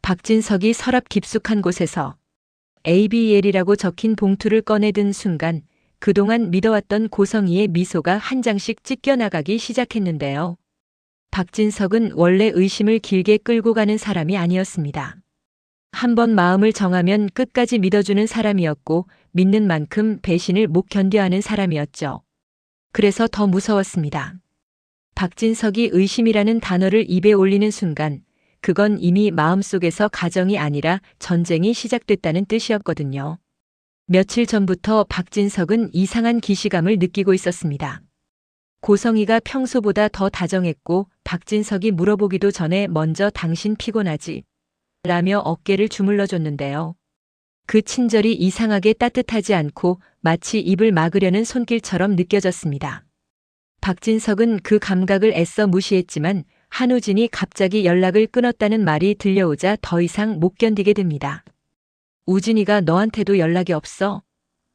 박진석이 서랍 깊숙한 곳에서 ABL이라고 적힌 봉투를 꺼내든 순간 그동안 믿어왔던 고성희의 미소가 한 장씩 찢겨나가기 시작했는데요. 박진석은 원래 의심을 길게 끌고 가는 사람이 아니었습니다. 한번 마음을 정하면 끝까지 믿어주는 사람이었고 믿는 만큼 배신을 못 견뎌하는 사람이었죠. 그래서 더 무서웠습니다. 박진석이 의심이라는 단어를 입에 올리는 순간 그건 이미 마음속에서 가정이 아니라 전쟁이 시작됐다는 뜻이었거든요. 며칠 전부터 박진석은 이상한 기시감을 느끼고 있었습니다. 고성희가 평소보다 더 다정했고 박진석이 물어보기도 전에 먼저 당신 피곤하지? 라며 어깨를 주물러 줬는데요. 그 친절이 이상하게 따뜻하지 않고 마치 입을 막으려는 손길처럼 느껴졌습니다. 박진석은 그 감각을 애써 무시했지만 한우진이 갑자기 연락을 끊었다는 말이 들려오자 더 이상 못 견디게 됩니다. 우진이가 너한테도 연락이 없어?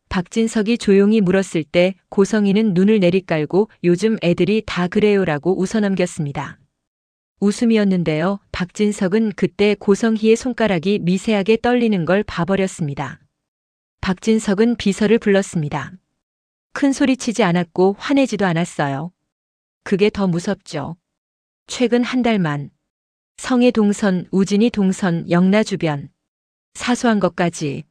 박진석이 조용히 물었을 때 고성희는 눈을 내리깔고 요즘 애들이 다 그래요라고 웃어넘겼습니다. 웃음이었는데요. 박진석은 그때 고성희의 손가락이 미세하게 떨리는 걸 봐버렸습니다. 박진석은 비서를 불렀습니다. 큰 소리치지 않았고 화내지도 않았어요. 그게 더 무섭죠. 최근 한 달만 성해 동선, 우진이 동선, 영라 주변 사소한 것까지.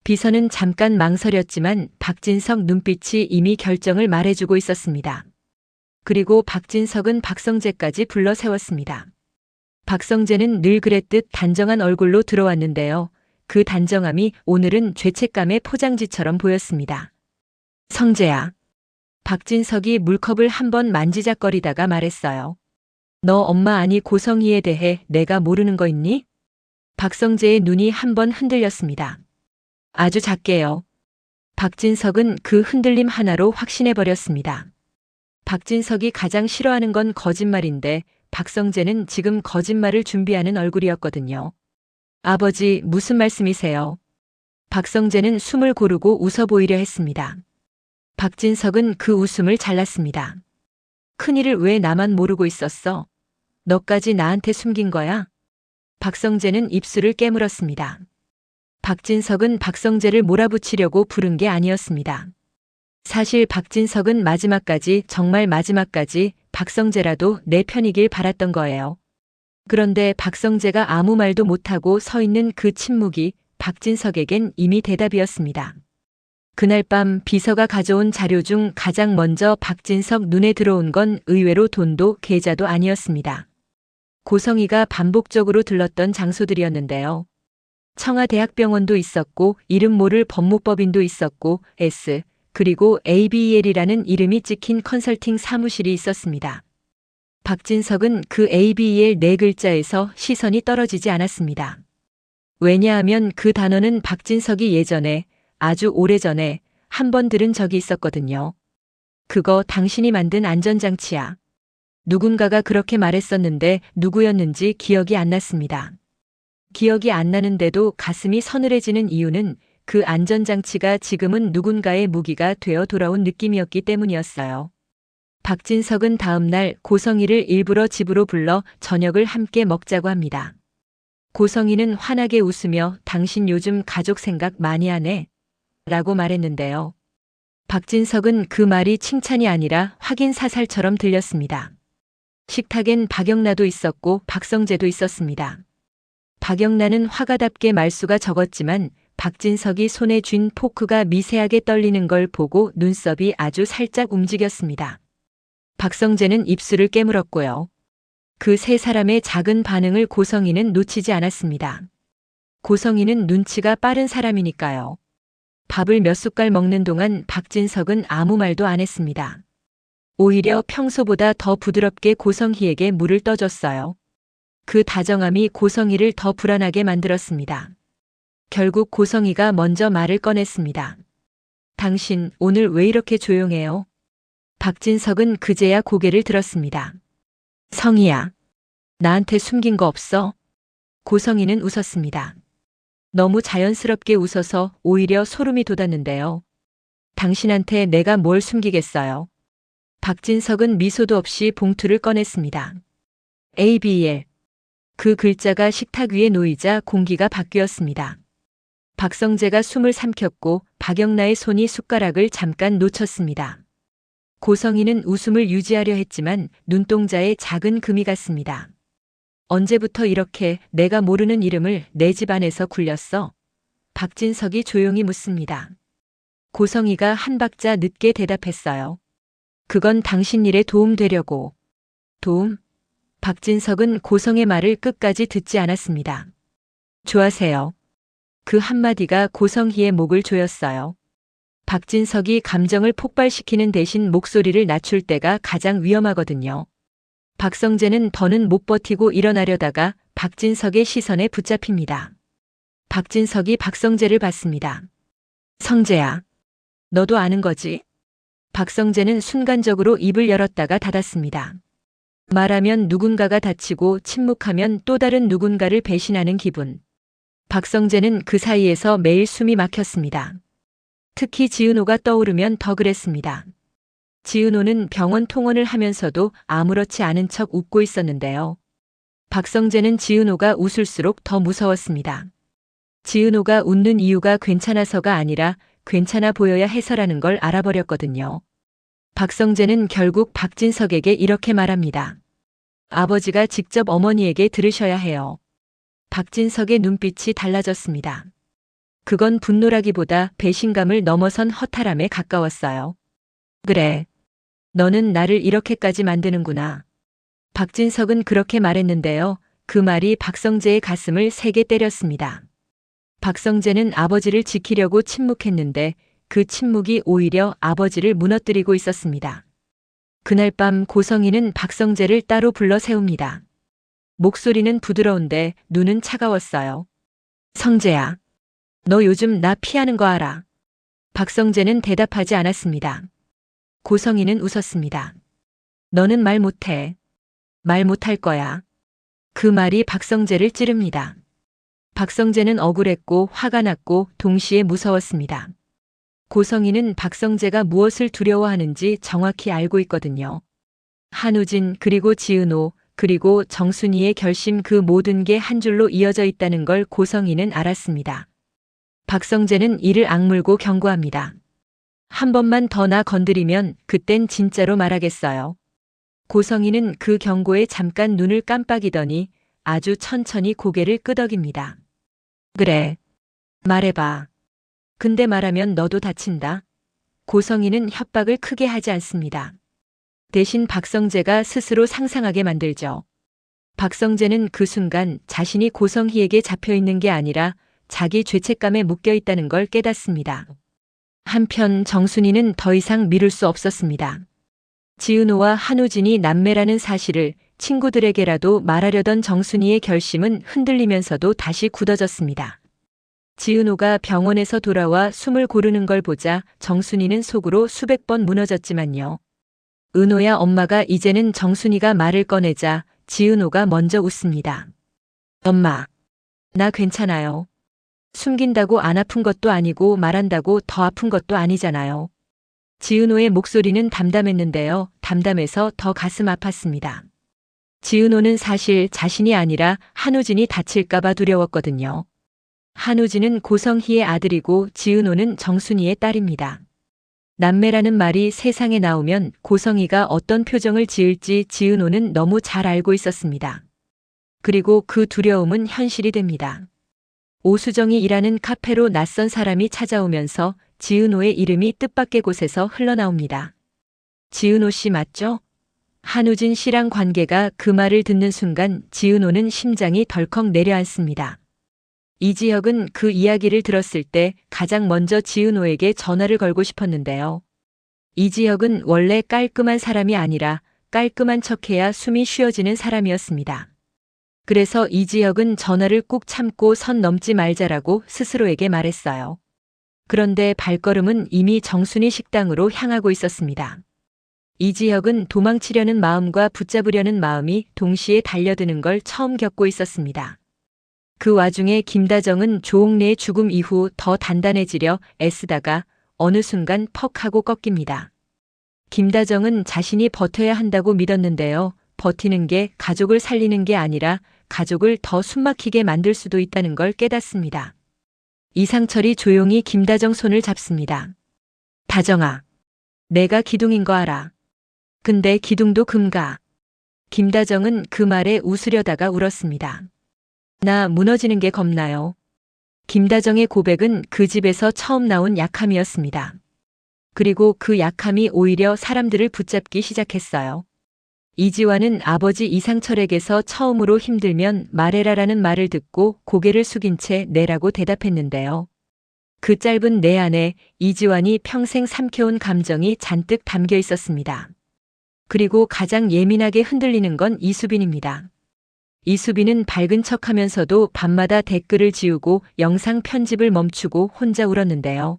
비서는 잠깐 망설였지만 박진석 눈빛이 이미 결정을 말해주고 있었습니다. 그리고 박진석은 박성재까지 불러 세웠습니다. 박성재는 늘 그랬듯 단정한 얼굴로 들어왔는데요. 그 단정함이 오늘은 죄책감의 포장지처럼 보였습니다. 성재야. 박진석이 물컵을 한번 만지작거리다가 말했어요. 너 엄마 아니 고성희에 대해 내가 모르는 거 있니? 박성재의 눈이 한번 흔들렸습니다. 아주 작게요. 박진석은 그 흔들림 하나로 확신해버렸습니다. 박진석이 가장 싫어하는 건 거짓말인데 박성재는 지금 거짓말을 준비하는 얼굴이었거든요. 아버지, 무슨 말씀이세요? 박성재는 숨을 고르고 웃어 보이려 했습니다. 박진석은 그 웃음을 잘랐습니다. 큰일을 왜 나만 모르고 있었어? 너까지 나한테 숨긴 거야? 박성재는 입술을 깨물었습니다. 박진석은 박성재를 몰아붙이려고 부른 게 아니었습니다. 사실 박진석은 마지막까지, 정말 마지막까지 박성재라도 내 편이길 바랐던 거예요. 그런데 박성재가 아무 말도 못하고 서 있는 그 침묵이 박진석에겐 이미 대답이었습니다. 그날 밤 비서가 가져온 자료 중 가장 먼저 박진석 눈에 들어온 건 의외로 돈도 계좌도 아니었습니다. 고성희가 반복적으로 들렀던 장소들이었는데요. 청와대학병원도 있었고 이름 모를 법무법인도 있었고 그리고 ABL이라는 이름이 찍힌 컨설팅 사무실이 있었습니다. 박진석은 그 ABL 네 글자에서 시선이 떨어지지 않았습니다. 왜냐하면 그 단어는 박진석이 예전에, 아주 오래전에 한 번 들은 적이 있었거든요. 그거 당신이 만든 안전장치야. 누군가가 그렇게 말했었는데 누구였는지 기억이 안 났습니다. 기억이 안 나는데도 가슴이 서늘해지는 이유는 그 안전장치가 지금은 누군가의 무기가 되어 돌아온 느낌이었기 때문이었어요. 박진석은 다음 날 고성희를 일부러 집으로 불러 저녁을 함께 먹자고 합니다. 고성희는 환하게 웃으며 당신 요즘 가족 생각 많이 하네? 라고 말했는데요. 박진석은 그 말이 칭찬이 아니라 확인 사살처럼 들렸습니다. 식탁엔 박영란도 있었고 박성재도 있었습니다. 박영란은 화가답게 말수가 적었지만 박진석이 손에 쥔 포크가 미세하게 떨리는 걸 보고 눈썹이 아주 살짝 움직였습니다. 박성재는 입술을 깨물었고요. 그 세 사람의 작은 반응을 고성희는 놓치지 않았습니다. 고성희는 눈치가 빠른 사람이니까요. 밥을 몇 숟갈 먹는 동안 박진석은 아무 말도 안 했습니다. 오히려 평소보다 더 부드럽게 고성희에게 물을 떠줬어요. 그 다정함이 고성희를 더 불안하게 만들었습니다. 결국 고성희가 먼저 말을 꺼냈습니다. 당신 오늘 왜 이렇게 조용해요? 박진석은 그제야 고개를 들었습니다. 성희야, 나한테 숨긴 거 없어? 고성희는 웃었습니다. 너무 자연스럽게 웃어서 오히려 소름이 돋았는데요. 당신한테 내가 뭘 숨기겠어요? 박진석은 미소도 없이 봉투를 꺼냈습니다. ABL. 그 글자가 식탁 위에 놓이자 공기가 바뀌었습니다. 박성재가 숨을 삼켰고 박영나의 손이 숟가락을 잠깐 놓쳤습니다. 고성희는 웃음을 유지하려 했지만 눈동자에 작은 금이 갔습니다. 언제부터 이렇게 내가 모르는 이름을 내 집안에서 굴렸어? 박진석이 조용히 묻습니다. 고성희가 한 박자 늦게 대답했어요. 그건 당신 일에 도움되려고. 도움? 박진석은 고성의 말을 끝까지 듣지 않았습니다. 좋아하세요. 그 한마디가 고성희의 목을 조였어요. 박진석이 감정을 폭발시키는 대신 목소리를 낮출 때가 가장 위험하거든요. 박성재는 더는 못 버티고 일어나려다가 박진석의 시선에 붙잡힙니다. 박진석이 박성재를 봤습니다. 성재야, 너도 아는 거지? 박성재는 순간적으로 입을 열었다가 닫았습니다. 말하면 누군가가 다치고 침묵하면 또 다른 누군가를 배신하는 기분. 박성재는 그 사이에서 매일 숨이 막혔습니다. 특히 지은호가 떠오르면 더 그랬습니다. 지은호는 병원 통원을 하면서도 아무렇지 않은 척 웃고 있었는데요. 박성재는 지은호가 웃을수록 더 무서웠습니다. 지은호가 웃는 이유가 괜찮아서가 아니라 괜찮아 보여야 해서라는 걸 알아버렸거든요. 박성재는 결국 박진석에게 이렇게 말합니다. 아버지가 직접 어머니에게 들으셔야 해요. 박진석의 눈빛이 달라졌습니다. 그건 분노라기보다 배신감을 넘어선 허탈함에 가까웠어요. 그래. 너는 나를 이렇게까지 만드는구나. 박진석은 그렇게 말했는데요. 그 말이 박성재의 가슴을 세게 때렸습니다. 박성재는 아버지를 지키려고 침묵했는데 그 침묵이 오히려 아버지를 무너뜨리고 있었습니다. 그날 밤 고성희는 박성재를 따로 불러 세웁니다. 목소리는 부드러운데 눈은 차가웠어요. 성재야, 너 요즘 나 피하는 거 알아? 박성재는 대답하지 않았습니다. 고성희는 웃었습니다. 너는 말 못해. 말 못할 거야. 그 말이 박성재를 찌릅니다. 박성재는 억울했고 화가 났고 동시에 무서웠습니다. 고성희는 박성재가 무엇을 두려워하는지 정확히 알고 있거든요. 한우진 그리고 지은호 그리고 정순이의 결심 그 모든 게 한 줄로 이어져 있다는 걸 고성희는 알았습니다. 박성재는 이를 악물고 경고합니다. 한 번만 더 나 건드리면 그땐 진짜로 말하겠어요. 고성희는 그 경고에 잠깐 눈을 깜빡이더니 아주 천천히 고개를 끄덕입니다. 그래. 말해봐. 근데 말하면 너도 다친다. 고성희는 협박을 크게 하지 않습니다. 대신 박성재가 스스로 상상하게 만들죠. 박성재는 그 순간 자신이 고성희에게 잡혀있는 게 아니라 자기 죄책감에 묶여있다는 걸 깨닫습니다. 한편 정순이는 더 이상 미룰 수 없었습니다. 지은호와 한우진이 남매라는 사실을 친구들에게라도 말하려던 정순이의 결심은 흔들리면서도 다시 굳어졌습니다. 지은호가 병원에서 돌아와 숨을 고르는 걸 보자 정순이는 속으로 수백 번 무너졌지만요. 은호야 엄마가 이제는 정순이가 말을 꺼내자 지은호가 먼저 웃습니다. 엄마, 나 괜찮아요. 숨긴다고 안 아픈 것도 아니고 말한다고 더 아픈 것도 아니잖아요. 지은호의 목소리는 담담했는데요. 담담해서 더 가슴 아팠습니다. 지은호는 사실 자신이 아니라 한우진이 다칠까봐 두려웠거든요. 한우진은 고성희의 아들이고 지은호는 정순이의 딸입니다. 남매라는 말이 세상에 나오면 고성희가 어떤 표정을 지을지 지은호는 너무 잘 알고 있었습니다. 그리고 그 두려움은 현실이 됩니다. 오수정이 일하는 카페로 낯선 사람이 찾아오면서 지은호의 이름이 뜻밖의 곳에서 흘러나옵니다. 지은호 씨 맞죠? 한우진 씨랑 관계가 그 말을 듣는 순간 지은호는 심장이 덜컥 내려앉습니다. 이지혁은 그 이야기를 들었을 때 가장 먼저 지은호에게 전화를 걸고 싶었는데요. 이지혁은 원래 깔끔한 사람이 아니라 깔끔한 척해야 숨이 쉬어지는 사람이었습니다. 그래서 이지혁은 전화를 꾹 참고 선 넘지 말자라고 스스로에게 말했어요. 그런데 발걸음은 이미 정순이 식당으로 향하고 있었습니다. 이지혁은 도망치려는 마음과 붙잡으려는 마음이 동시에 달려드는 걸 처음 겪고 있었습니다. 그 와중에 김다정은 조옥래의 죽음 이후 더 단단해지려 애쓰다가 어느 순간 퍽 하고 꺾입니다. 김다정은 자신이 버텨야 한다고 믿었는데요. 버티는 게 가족을 살리는 게 아니라 가족을 더 숨막히게 만들 수도 있다는 걸 깨닫습니다. 이상철이 조용히 김다정 손을 잡습니다. 다정아, 내가 기둥인 거 알아. 근데 기둥도 금가. 김다정은 그 말에 웃으려다가 울었습니다. 나 무너지는 게 겁나요. 김다정의 고백은 그 집에서 처음 나온 약함이었습니다. 그리고 그 약함이 오히려 사람들을 붙잡기 시작했어요. 이지환은 아버지 이상철에게서 처음으로 힘들면 말해라라는 말을 듣고 고개를 숙인 채 네라고 대답했는데요. 그 짧은 네 안에 이지환이 평생 삼켜온 감정이 잔뜩 담겨 있었습니다. 그리고 가장 예민하게 흔들리는 건 이수빈입니다. 이수빈은 밝은 척하면서도 밤마다 댓글을 지우고 영상 편집을 멈추고 혼자 울었는데요.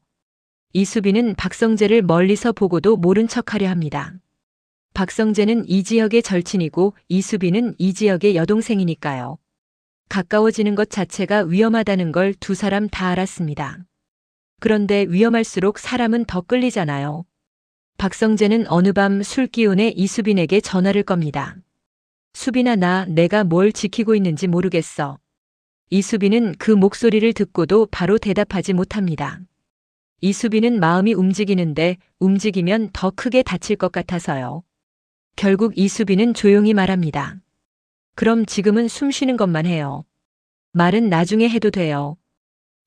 이수빈은 박성재를 멀리서 보고도 모른 척하려 합니다. 박성재는 이지혁의 절친이고 이수빈은 이지혁의 여동생이니까요. 가까워지는 것 자체가 위험하다는 걸 두 사람 다 알았습니다. 그런데 위험할수록 사람은 더 끌리잖아요. 박성재는 어느 밤 술기운에 이수빈에게 전화를 겁니다. 수빈아, 내가 뭘 지키고 있는지 모르겠어. 이수빈은 그 목소리를 듣고도 바로 대답하지 못합니다. 이수빈은 마음이 움직이는데 움직이면 더 크게 다칠 것 같아서요. 결국 이수빈은 조용히 말합니다. 그럼 지금은 숨 쉬는 것만 해요. 말은 나중에 해도 돼요.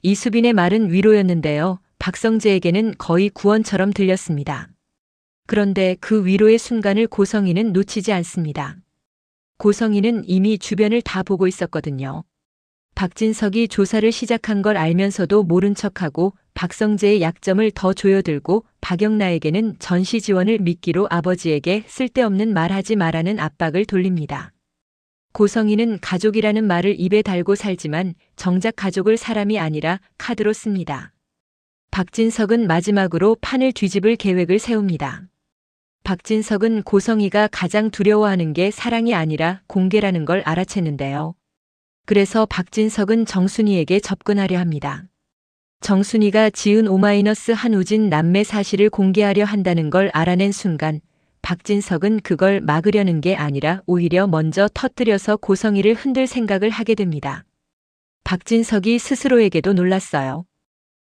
이수빈의 말은 위로였는데요. 박성재에게는 거의 구원처럼 들렸습니다. 그런데 그 위로의 순간을 고성희는 놓치지 않습니다. 고성희는 이미 주변을 다 보고 있었거든요. 박진석이 조사를 시작한 걸 알면서도 모른 척하고 박성재의 약점을 더 조여들고 박영나에게는 전시 지원을 미끼로 아버지에게 쓸데없는 말하지 말라는 압박을 돌립니다. 고성희는 가족이라는 말을 입에 달고 살지만 정작 가족을 사람이 아니라 카드로 씁니다. 박진석은 마지막으로 판을 뒤집을 계획을 세웁니다. 박진석은 고성희가 가장 두려워하는 게 사랑이 아니라 공개라는 걸 알아챘는데요. 그래서 박진석은 정순이에게 접근하려 합니다. 정순이가 지은 O-한우진 남매 사실을 공개하려 한다는 걸 알아낸 순간 박진석은 그걸 막으려는 게 아니라 오히려 먼저 터뜨려서 고성희를 흔들 생각을 하게 됩니다. 박진석이 스스로에게도 놀랐어요.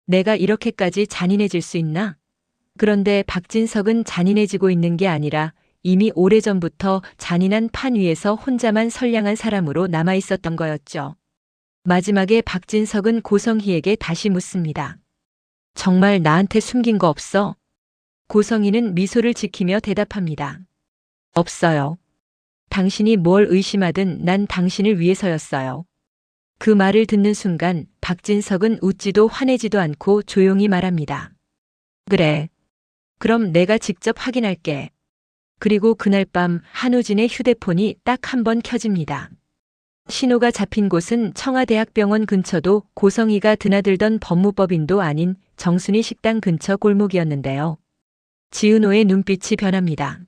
내가 이렇게까지 잔인해질 수 있나? 그런데 박진석은 잔인해지고 있는 게 아니라 이미 오래전부터 잔인한 판 위에서 혼자만 선량한 사람으로 남아 있었던 거였죠. 마지막에 박진석은 고성희에게 다시 묻습니다. 정말 나한테 숨긴 거 없어? 고성희는 미소를 지키며 대답합니다. 없어요. 당신이 뭘 의심하든 난 당신을 위해서였어요. 그 말을 듣는 순간 박진석은 웃지도 화내지도 않고 조용히 말합니다. 그래. 그럼 내가 직접 확인할게. 그리고 그날 밤 한우진의 휴대폰이 딱 한 번 켜집니다. 신호가 잡힌 곳은 청와대학병원 근처도 고성희가 드나들던 법무법인도 아닌 정순이 식당 근처 골목이었는데요. 지은호의 눈빛이 변합니다.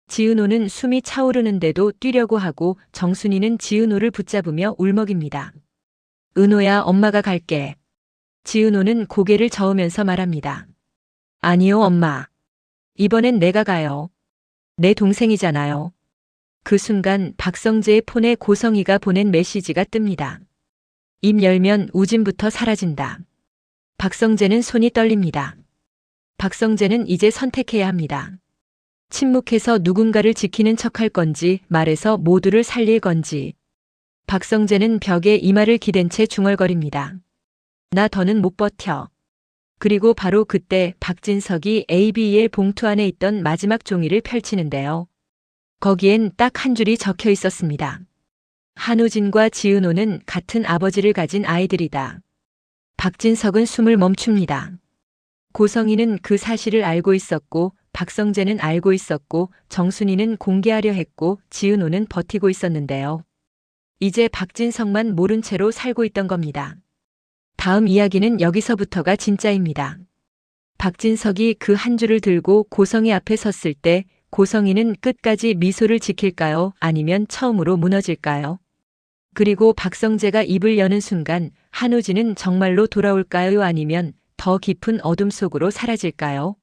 지은호는 숨이 차오르는데도 뛰려고 하고 정순이는 지은호를 붙잡으며 울먹입니다. 은호야, 엄마가 갈게. 지은호는 고개를 저으면서 말합니다. 아니요, 엄마. 이번엔 내가 가요. 내 동생이잖아요. 그 순간 박성재의 폰에 고성희가 보낸 메시지가 뜹니다. 입 열면 우진부터 사라진다. 박성재는 손이 떨립니다. 박성재는 이제 선택해야 합니다. 침묵해서 누군가를 지키는 척할 건지 말해서 모두를 살릴 건지. 박성재는 벽에 이마를 기댄 채 중얼거립니다. 나 더는 못 버텨. 그리고 바로 그때 박진석이 ABEL 봉투 안에 있던 마지막 종이를 펼치는데요. 거기엔 딱 한 줄이 적혀 있었습니다. 한우진과 지은호는 같은 아버지를 가진 아이들이다. 박진석은 숨을 멈춥니다. 고성희는 그 사실을 알고 있었고 박성재는 알고 있었고 정순이는 공개하려 했고 지은호는 버티고 있었는데요. 이제 박진석만 모른 채로 살고 있던 겁니다. 다음 이야기는 여기서부터가 진짜입니다. 박진석이 그 한 줄을 들고 고성희 앞에 섰을 때 고성희는 끝까지 미소를 지킬까요? 아니면 처음으로 무너질까요? 그리고 박성재가 입을 여는 순간 한우진은 정말로 돌아올까요? 아니면 더 깊은 어둠 속으로 사라질까요?